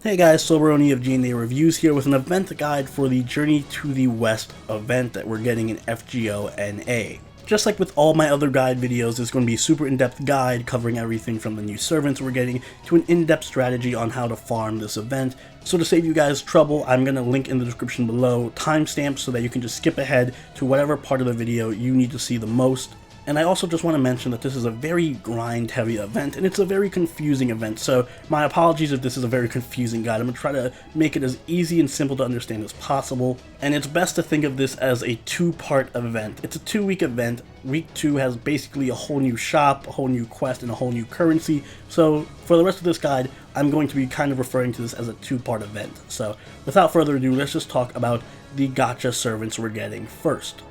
Hey guys, Soberoni of G&A Reviews here with an event guide for the Journey to the West event that we're getting in FGO NA. Just like with all my other guide videos, it's going to be a super in-depth guide covering everything from the new servants we're getting to an in-depth strategy on how to farm this event. So to save you guys trouble, I'm going to link in the description below timestamps so that you can just skip ahead to whatever part of the video you need to see the most. And I also just want to mention that this is a very grind-heavy event, and it's a very confusing event, so my apologies if this is a very confusing guide. I'm going to try to make it as easy and simple to understand as possible, and it's best to think of this as a two-part event. It's a 2-week event. Week 2 has basically a whole new shop, a whole new quest, and a whole new currency, so for the rest of this guide, I'm going to be kind of referring to this as a 2-part event. So without further ado, let's just talk about the Gacha Servants we're getting first.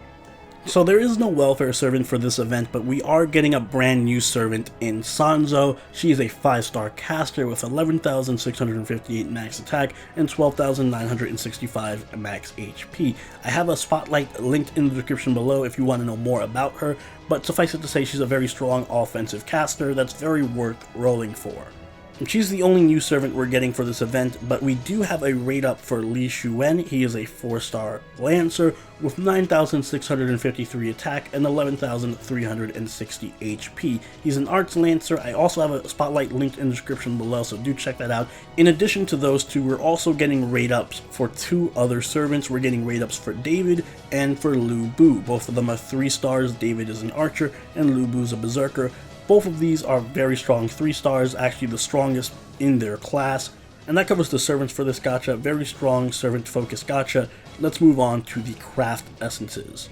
So there is no welfare servant for this event, but we are getting a brand new servant in Sanzo. She is a 5-star caster with 11,658 max attack and 12,965 max HP. I have a spotlight linked in the description below if you want to know more about her, but suffice it to say she's a very strong offensive caster that's very worth rolling for. She's the only new servant we're getting for this event, but we do have a rate up for Li Xuan. He is a 4-star Lancer with 9,653 attack and 11,360 HP. He's an Arts Lancer. I also have a spotlight linked in the description below, so do check that out. In addition to those two, we're also getting rate ups for 2 other servants. We're getting rate ups for David and for Lu Bu. Both of them are 3 stars. David is an Archer and Lu Bu is a Berserker. Both of these are very strong 3 stars, actually the strongest in their class. And that covers the servants for this gacha. Very strong servant-focused gacha. Let's move on to the craft essences.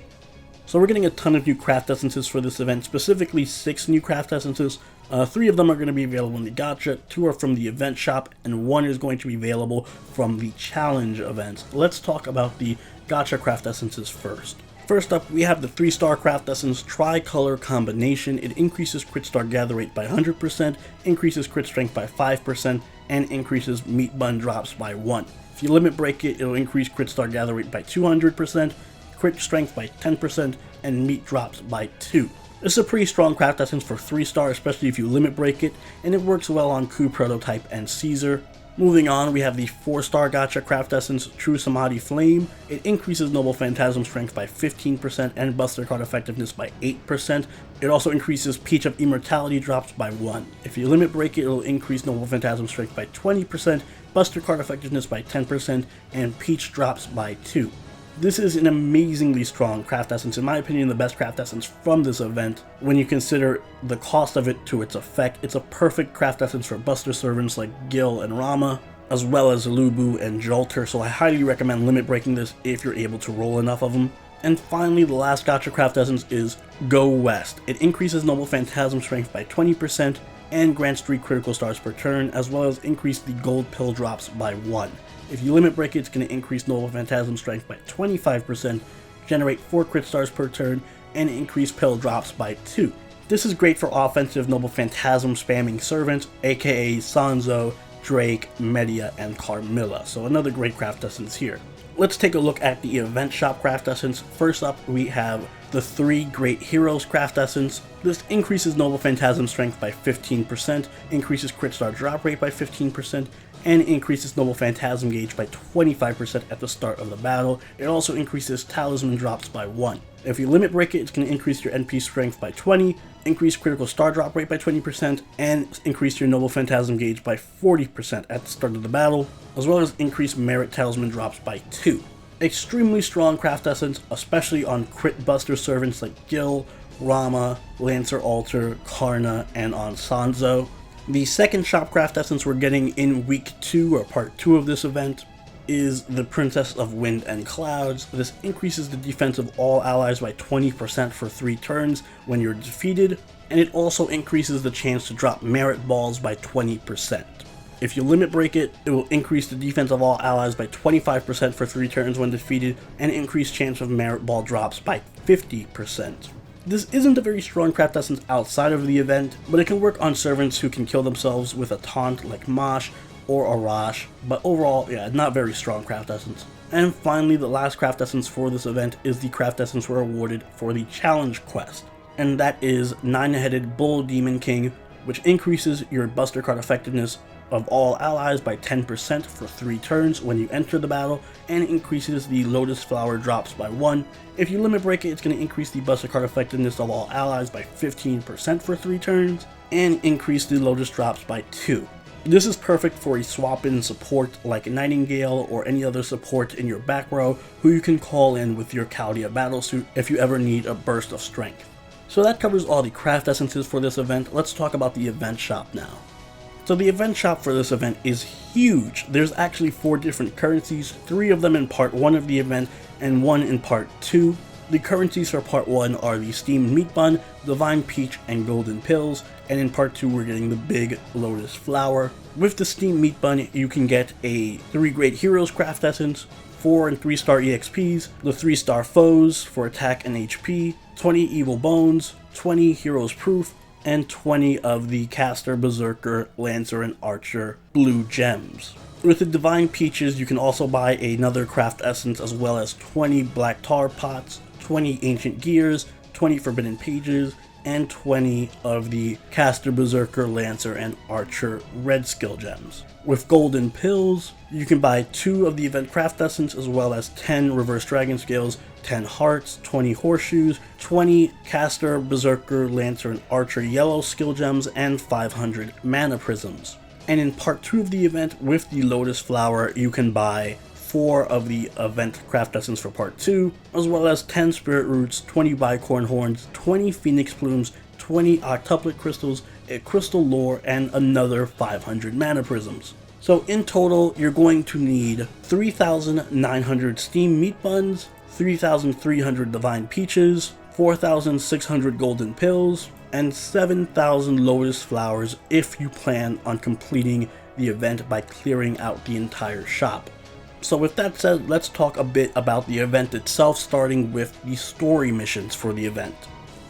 So we're getting a ton of new craft essences for this event, specifically 6 new craft essences. 3 of them are going to be available in the gacha, 2 are from the event shop, and 1 is going to be available from the challenge events. Let's talk about the gacha craft essences first. First up, we have the 3-star craft essence Tricolor Combination. It increases crit star gather rate by 100%, increases crit strength by 5%, and increases meat bun drops by 1. If you limit break it, it'll increase crit star gather rate by 200%, crit strength by 10%, and meat drops by 2. This is a pretty strong craft essence for 3-star, especially if you limit break it, and it works well on Coup Prototype and Caesar. Moving on, we have the 4-star gacha craft essence True Samadhi Flame. It increases Noble Phantasm strength by 15% and Buster Card effectiveness by 8%. It also increases Peach of Immortality drops by 1. If you limit break it, it'll increase Noble Phantasm strength by 20%, Buster Card effectiveness by 10%, and Peach drops by 2. This is an amazingly strong craft essence, in my opinion the best craft essence from this event. When you consider the cost of it to its effect, it's a perfect craft essence for Buster servants like Gil and Rama, as well as Lu Bu and Jolter, so I highly recommend limit breaking this if you're able to roll enough of them. And finally, the last gacha craft essence is Go West. It increases Noble Phantasm strength by 20% and grants 3 critical stars per turn, as well as increase the gold pill drops by 1. If you limit break it, it's going to increase Noble Phantasm strength by 25%, generate 4 crit stars per turn, and increase pill drops by 2. This is great for offensive Noble Phantasm spamming servants, aka Sanzo, Drake, Media, and Carmilla, so another great craft essence here. Let's take a look at the event shop craft essence. First up, we have the 3 Great Heroes craft essence. This increases Noble Phantasm strength by 15%, increases crit star drop rate by 15%, and increases Noble Phantasm gauge by 25% at the start of the battle. It also increases Talisman drops by 1. If you limit break it, it's going to increase your NP strength by 20, increase critical star drop rate by 20%, and increase your Noble Phantasm gauge by 40% at the start of the battle, as well as increase Merit Talisman drops by 2. Extremely strong craft essence, especially on crit buster servants like Gil, Rama, Lancer Alter, Karna, and on Sanzo. The second shop craft essence we're getting in week 2, or part 2 of this event, is the Princess of Wind and Clouds. This increases the defense of all allies by 20% for 3 turns when you're defeated, and it also increases the chance to drop merit balls by 20%. If you limit break it, it will increase the defense of all allies by 25% for 3 turns when defeated, and increase chance of merit ball drops by 50%. This isn't a very strong craft essence outside of the event, but it can work on servants who can kill themselves with a taunt like Mosh or Arash, but overall, yeah, not very strong craft essence. And finally, the last craft essence for this event is the craft essence we're awarded for the challenge quest, and that is 9-headed Bull Demon King, which increases your Buster Card effectiveness of all allies by 10% for 3 turns when you enter the battle, and increases the Lotus Flower drops by 1. If you limit break it, it's going to increase the Buster card effectiveness of all allies by 15% for 3 turns, and increase the Lotus drops by 2. This is perfect for a swap-in support like Nightingale or any other support in your back row who you can call in with your Chaldea Battlesuit if you ever need a burst of strength. So that covers all the craft essences for this event. Let's talk about the event shop now. So the event shop for this event is huge. There's actually 4 different currencies, 3 of them in part 1 of the event and 1 in part 2. The currencies for part 1 are the Steamed Meat Bun, Divine Peach, and Golden Pills, and in part 2 we're getting the Big Lotus Flower. With the Steamed Meat Bun you can get a 3 Great Heroes Craft Essence, 4 and 3-star EXPs, the 3-star Foes for attack and HP, 20 Evil Bones, 20 Heroes Proof, and 20 of the Caster, Berserker, Lancer, and Archer blue gems. With the Divine Peaches you can also buy another craft essence as well as 20 Black Tar Pots, 20 Ancient Gears, 20 Forbidden Pages, and 20 of the Caster, Berserker, Lancer, and Archer red skill gems. With Golden Pills, you can buy 2 of the event craft essence as well as 10 reverse dragon scales, 10 hearts, 20 horseshoes, 20 Caster, Berserker, Lancer, and Archer yellow skill gems, and 500 mana prisms. And in part 2 of the event, with the Lotus Flower, you can buy 4 of the event craft essence for part 2, as well as 10 Spirit Roots, 20 Bicorn Horns, 20 Phoenix Plumes, 20 Octuplet Crystals, a Crystal Lore, and another 500 mana prisms. So in total, you're going to need 3,900 Steamed Meat Buns, 3,300 Divine Peaches, 4,600 Golden Pills, and 7,000 Lotus Flowers if you plan on completing the event by clearing out the entire shop. So with that said, let's talk a bit about the event itself, starting with the story missions for the event.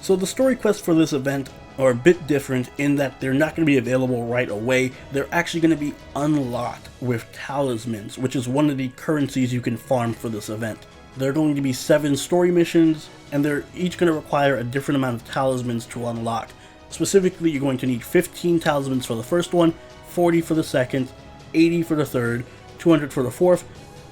So the story quests for this event are a bit different in that they're not going to be available right away. They're actually going to be unlocked with talismans, which is one of the currencies you can farm for this event. There are going to be 7 story missions, and they're each going to require a different amount of talismans to unlock. Specifically, you're going to need 15 talismans for the first one, 40 for the second, 80 for the third, 200 for the fourth,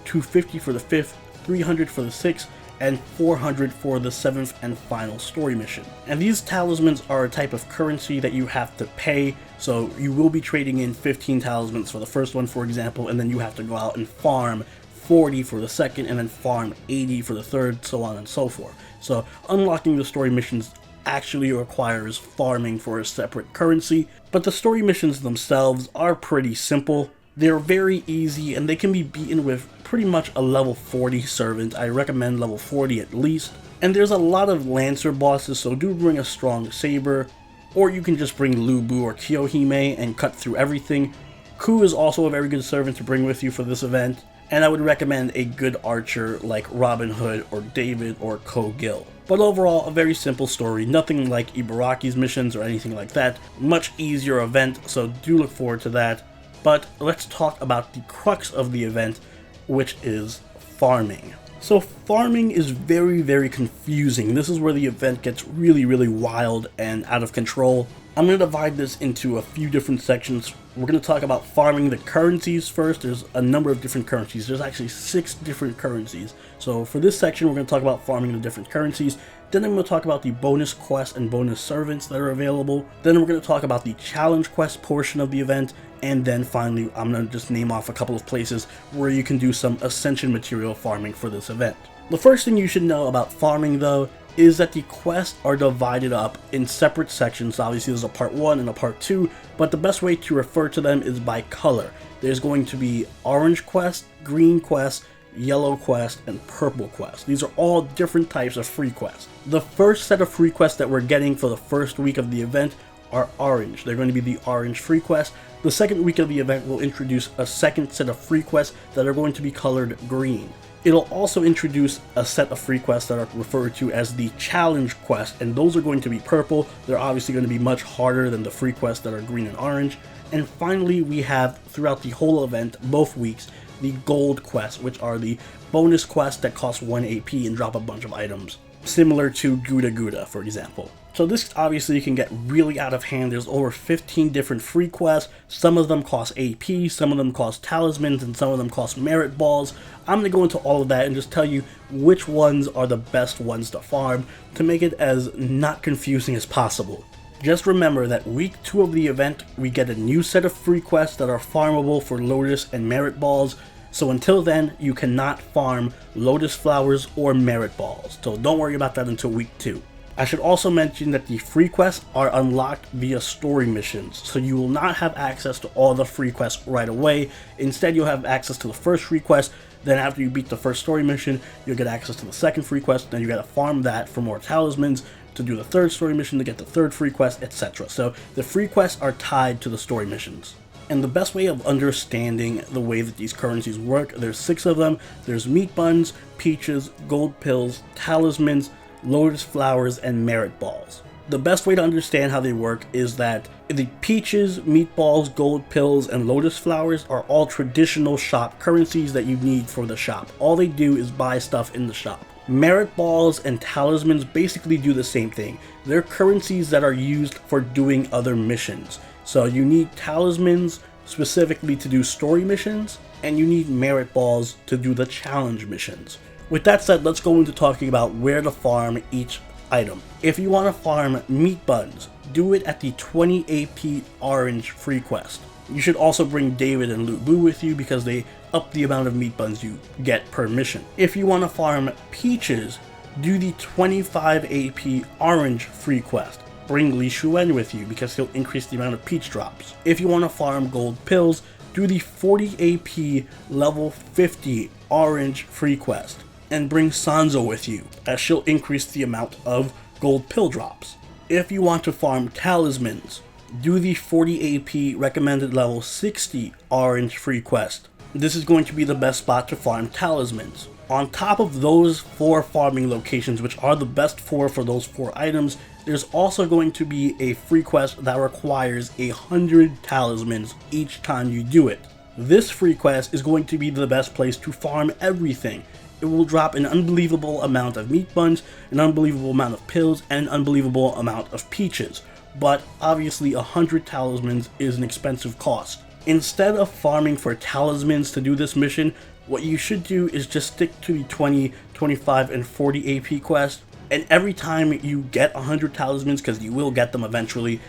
250 for the fifth, 300 for the sixth, and 400 for the 7th and final story mission. And these talismans are a type of currency that you have to pay, so you will be trading in 15 talismans for the first one, for example, and then you have to go out and farm 40 for the second, and then farm 80 for the third, so on and so forth. So unlocking the story missions actually requires farming for a separate currency, but the story missions themselves are pretty simple. They're very easy, and they can be beaten with pretty much a level 40 servant. I recommend level 40 at least. And there's a lot of Lancer bosses, so do bring a strong saber, or you can just bring Lubu or Kiyohime and cut through everything. Ku is also a very good servant to bring with you for this event, and I would recommend a good archer like Robin Hood or David or Ko-Gil. But overall, a very simple story, nothing like Ibaraki's missions or anything like that. Much easier event, so do look forward to that. But let's talk about the crux of the event, which is farming. So farming is very confusing. This is where the event gets really wild and out of control. I'm going to divide this into a few different sections. We're going to talk about farming the currencies first. There's a number of different currencies. There's actually 6 different currencies. So for this section, we're going to talk about farming the different currencies. Then I'm going to talk about the bonus quests and bonus servants that are available. Then we're going to talk about the challenge quest portion of the event. And then finally, I'm going to just name off a couple of places where you can do some Ascension material farming for this event. The first thing you should know about farming, though, is that the quests are divided up in separate sections. Obviously, there's a part 1 and a part 2, but the best way to refer to them is by color. There's going to be orange quest, green quest, yellow quest, and purple quest. These are all different types of free quests. The first set of free quests that we're getting for the first week of the event are orange. They're going to be the orange free quests. The second week of the event will introduce a second set of free quests that are going to be colored green. It'll also introduce a set of free quests that are referred to as the challenge quest, and those are going to be purple. They're obviously going to be much harder than the free quests that are green and orange. And finally, we have throughout the whole event, both weeks, the gold quests, which are the bonus quests that cost 1 AP and drop a bunch of items, similar to Gouda Gouda, for example. So this obviously can get really out of hand. There's over 15 different free quests. Some of them cost AP, some of them cost talismans, and some of them cost merit balls. I'm going to go into all of that and just tell you which ones are the best ones to farm to make it as not confusing as possible. Just remember that week 2 of the event, we get a new set of free quests that are farmable for Lotus and merit balls. So until then, you cannot farm Lotus flowers or merit balls. So don't worry about that until week 2. I should also mention that the free quests are unlocked via story missions, so you will not have access to all the free quests right away. Instead, you'll have access to the first free quest, then after you beat the first story mission, you'll get access to the second free quest, then you gotta farm that for more talismans to do the third story mission to get the third free quest, etc. So the free quests are tied to the story missions. And the best way of understanding the way that these currencies work, there's 6 of them. There's meat buns, peaches, gold pills, talismans, Lotus flowers, and merit balls. The best way to understand how they work is that the peaches, meatballs, gold pills, and Lotus flowers are all traditional shop currencies that you need for the shop. All they do is buy stuff in the shop. Merit balls and talismans basically do the same thing. They're currencies that are used for doing other missions. So you need talismans specifically to do story missions, and you need merit balls to do the challenge missions. With that said, let's go into talking about where to farm each item. If you want to farm meat buns, do it at the 20 AP orange free quest. You should also bring David and Loot Boo with you because they up the amount of meat buns you get per mission. If you want to farm peaches, do the 25 AP orange free quest. Bring Li Shuen with you because he'll increase the amount of peach drops. If you want to farm gold pills, do the 40 AP level 50 orange free quest. And bring Sanzo with you, as she'll increase the amount of gold pill drops. If you want to farm talismans, do the 40 AP recommended level 60 orange free quest. This is going to be the best spot to farm talismans. On top of those 4 farming locations, which are the best 4 for those 4 items, there's also going to be a free quest that requires 100 talismans each time you do it. This free quest is going to be the best place to farm everything. It will drop an unbelievable amount of meat buns, an unbelievable amount of pills, and an unbelievable amount of peaches. But obviously 100 talismans is an expensive cost. Instead of farming for talismans to do this mission, what you should do is just stick to the 20, 25, and 40 AP quest. And every time you get 100 talismans, because you will get them eventually,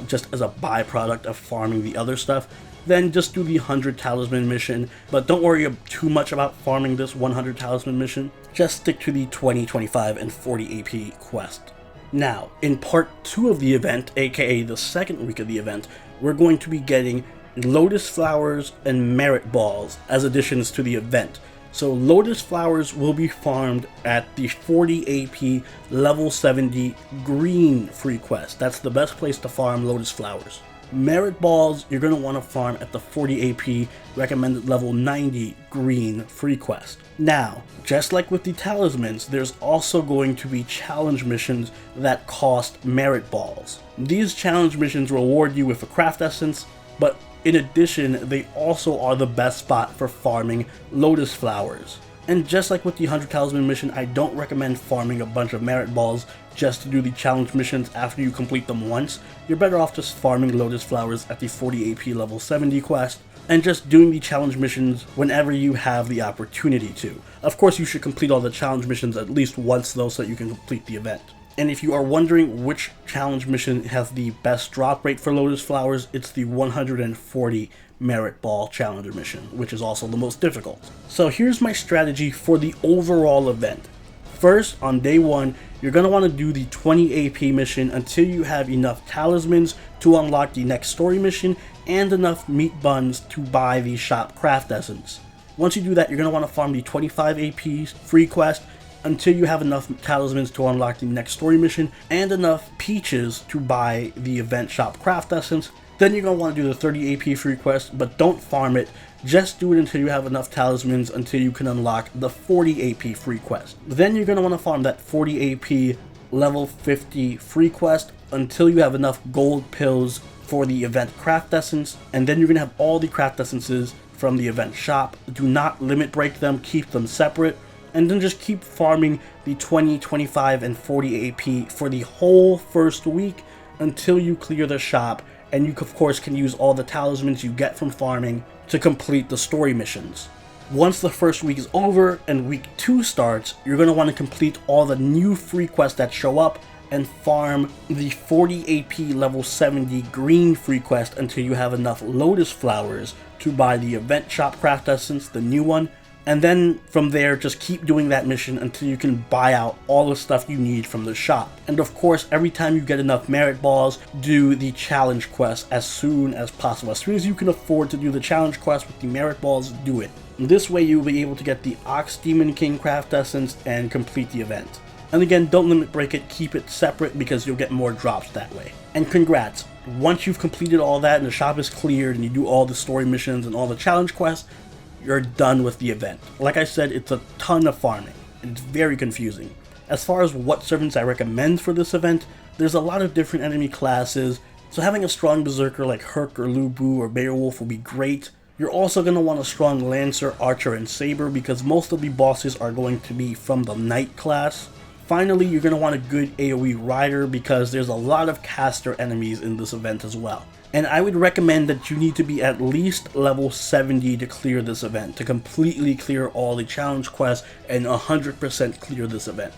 just as a byproduct of farming the other stuff, then just do the 100 talisman mission, but don't worry too much about farming this 100 talisman mission. Just stick to the 20, 25, and 40 AP quest. Now, in part 2 of the event, aka the second week of the event, we're going to be getting Lotus flowers and merit balls as additions to the event. So Lotus flowers will be farmed at the 40 AP level 70 green free quest. That's the best place to farm Lotus flowers. Merit balls, you're going to want to farm at the 40 AP recommended level 90 green free quest. Now, just like with the talismans, there's also going to be challenge missions that cost merit balls. These challenge missions reward you with a craft essence, but in addition, they also are the best spot for farming Lotus flowers. And just like with the 100 talisman mission, I don't recommend farming a bunch of merit balls just to do the challenge missions after you complete them once. You're better off just farming Lotus flowers at the 40 AP level 70 quest, and just doing the challenge missions whenever you have the opportunity to. Of course, you should complete all the challenge missions at least once though, so that you can complete the event. And if you are wondering which challenge mission has the best drop rate for Lotus flowers, it's the 140 merit ball challenger mission, which is also the most difficult. So here's my strategy for the overall event. First, on day 1, you're going to want to do the 20 AP mission until you have enough talismans to unlock the next story mission and enough meat buns to buy the shop craft essence. Once you do that, you're going to want to farm the 25 AP free quest until you have enough talismans to unlock the next story mission and enough peaches to buy the event shop craft essence. Then you're going to want to do the 30 AP free quest, but don't farm it. Just do it until you have enough talismans until you can unlock the 40 AP free quest. Then you're going to want to farm that 40 AP level 50 free quest until you have enough gold pills for the event craft essence, and then you're going to have all the craft essences from the event shop. Do not limit break them, keep them separate. and then just keep farming the 20, 25, and 40 AP for the whole first week until you clear the shop, and you of course can use all the talismans you get from farming to complete the story missions. Once the first week is over and week 2 starts, you're going to want to complete all the new free quests that show up and farm the 40 AP level 70 green free quest until you have enough lotus flowers to buy the event shop craft essence, the new one, and then from there just keep doing that mission until you can buy out all the stuff you need from the shop. And of course, every time you get enough merit balls, do the challenge quest as soon as possible. As soon as you can afford to do the challenge quest with the merit balls, do it. This way you'll be able to get the Ox Demon King craft essence and complete the event. And again, don't limit break it, keep it separate because you'll get more drops that way. And congrats, once you've completed all that and the shop is cleared and you do all the story missions and all the challenge quests, you're done with the event. Like I said, it's a ton of farming, and it's very confusing. As far as what servants I recommend for this event, there's a lot of different enemy classes, so having a strong berserker like Herc or Lu Bu or Beowulf will be great. You're also going to want a strong Lancer, Archer, and Saber because most of the bosses are going to be from the Knight class. Finally, you're going to want a good AoE Rider because there's a lot of caster enemies in this event as well. And I would recommend that you need to be at least level 70 to clear this event, to completely clear all the challenge quests and 100% clear this event.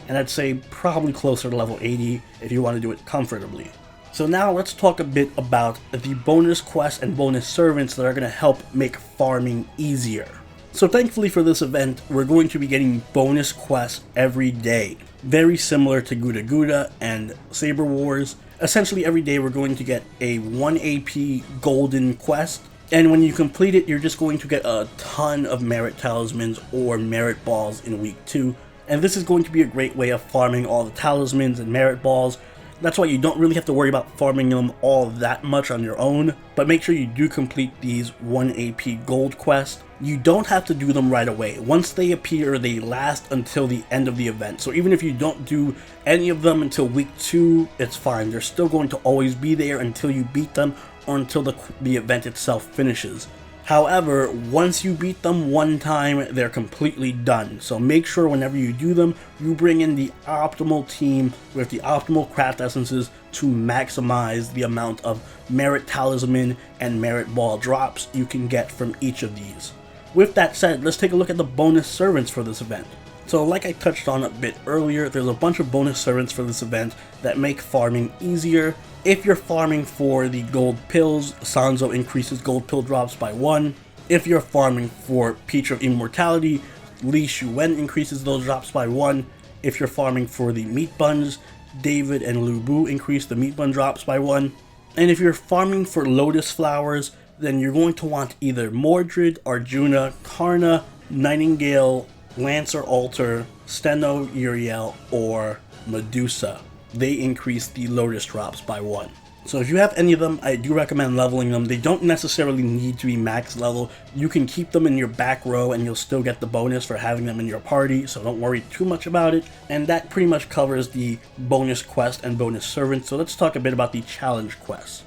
And I'd say probably closer to level 80 if you want to do it comfortably. So now let's talk a bit about the bonus quests and bonus servants that are going to help make farming easier. So thankfully for this event, we're going to be getting bonus quests every day. Very similar to Guda Guda and Saber Wars. Essentially every day we're going to get a 1 AP golden quest, and when you complete it you're just going to get a ton of merit talismans or merit balls in week 2, and this is going to be a great way of farming all the talismans and merit balls. That's why you don't really have to worry about farming them all that much on your own, but make sure you do complete these 1 AP gold quests. You don't have to do them right away. Once they appear, they last until the end of the event. So even if you don't do any of them until week 2, it's fine. They're still going to always be there until you beat them or until the event itself finishes. However, once you beat them one time, they're completely done. So make sure whenever you do them, you bring in the optimal team with the optimal craft essences to maximize the amount of merit talisman and merit ball drops you can get from each of these. With that said, let's take a look at the bonus servants for this event. So like I touched on a bit earlier, there's a bunch of bonus servants for this event that make farming easier. If you're farming for the gold pills, Sanzo increases gold pill drops by 1. If you're farming for Peach of Immortality, Li Shuwen increases those drops by 1. If you're farming for the meat buns, David and Lu Bu increase the meat bun drops by 1. And if you're farming for lotus flowers, then you're going to want either Mordred, Arjuna, Karna, Nightingale, Lancer Alter, Steno, Uriel, or Medusa. They increase the lotus drops by 1. So if you have any of them, I do recommend leveling them. They don't necessarily need to be max level. You can keep them in your back row and you'll still get the bonus for having them in your party, so don't worry too much about it. And that pretty much covers the bonus quest and bonus servant. So let's talk a bit about the challenge quests.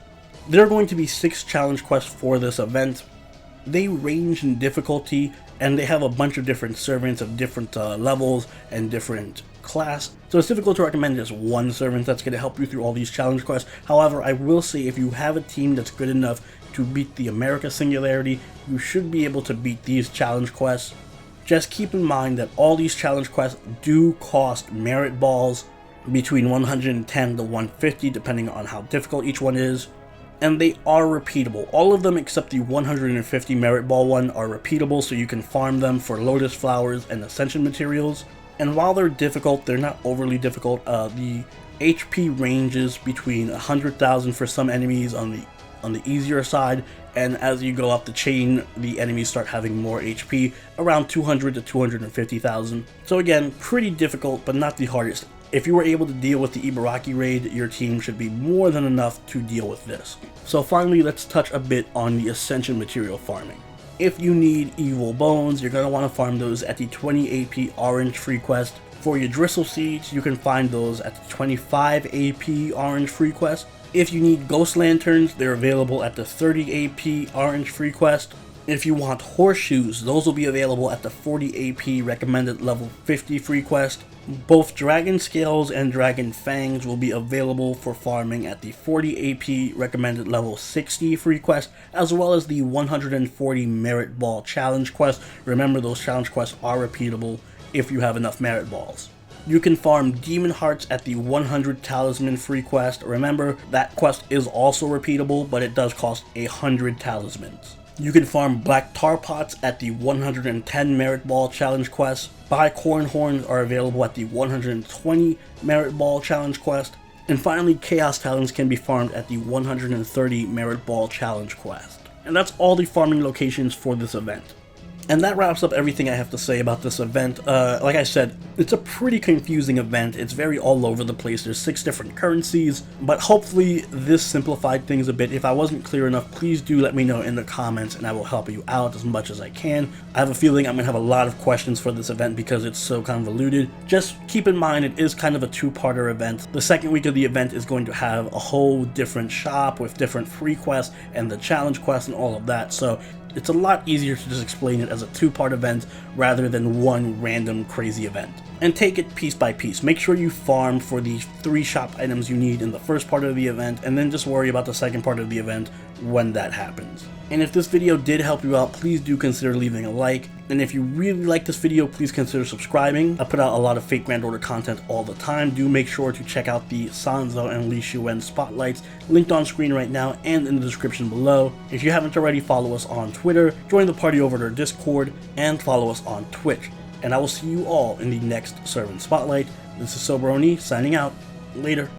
There are going to be 6 challenge quests for this event. They range in difficulty and they have a bunch of different servants of different levels and different class, so it's difficult to recommend just one servant that's going to help you through all these challenge quests. However, I will say if you have a team that's good enough to beat the America Singularity, you should be able to beat these challenge quests. Just keep in mind that all these challenge quests do cost merit balls between 110 to 150 depending on how difficult each one is, and they are repeatable. All of them except the 150 merit ball one are repeatable, so you can farm them for lotus flowers and ascension materials. And while they're difficult, they're not overly difficult. The HP ranges between 100,000 for some enemies on the easier side, and as you go up the chain, the enemies start having more HP, around 200 to 250,000. So again, pretty difficult, but not the hardest. If you were able to deal with the Ibaraki raid, your team should be more than enough to deal with this. So finally, let's touch a bit on the Ascension material farming. If you need evil bones, you're going to want to farm those at the 20 AP orange free quest. For your Dristle seeds, you can find those at the 25 AP orange free quest. If you need ghost lanterns, they're available at the 30 AP orange free quest. If you want horseshoes, those will be available at the 40 AP recommended level 50 free quest. Both Dragon Scales and Dragon Fangs will be available for farming at the 40 AP recommended level 60 free quest, as well as the 140 Merit Ball challenge quest. Remember, those challenge quests are repeatable if you have enough Merit Balls. You can farm Demon Hearts at the 100 Talisman free quest. Remember, that quest is also repeatable, but it does cost 100 Talismans. You can farm Black Tar Pots at the 110 Merit Ball challenge quest. Bicorn Horns are available at the 120 Merit Ball challenge quest. And finally, Chaos Talons can be farmed at the 130 Merit Ball challenge quest. And that's all the farming locations for this event. And that wraps up everything I have to say about this event. Like I said, it's a pretty confusing event. It's very all over the place. There's 6 different currencies, but hopefully this simplified things a bit. If I wasn't clear enough, please do let me know in the comments and I will help you out as much as I can. I have a feeling I'm going to have a lot of questions for this event because it's so convoluted. Just keep in mind it is kind of a 2-parter event. The second week of the event is going to have a whole different shop with different free quests and the challenge quests and all of that. So it's a lot easier to just explain it as a 2-part event rather than one random crazy event. And take it piece by piece. Make sure you farm for the 3 shop items you need in the first part of the event, and then just worry about the second part of the event when that happens. And if this video did help you out, please do consider leaving a like. And if you really like this video, please consider subscribing. I put out a lot of Fate Grand Order content all the time. Do make sure to check out the Sanzo and Li Shuen spotlights linked on screen right now and in the description below. If you haven't already, follow us on Twitter, join the party over at our Discord, and follow us on Twitch. And I will see you all in the next Servant Spotlight. This is Soberoni signing out. Later.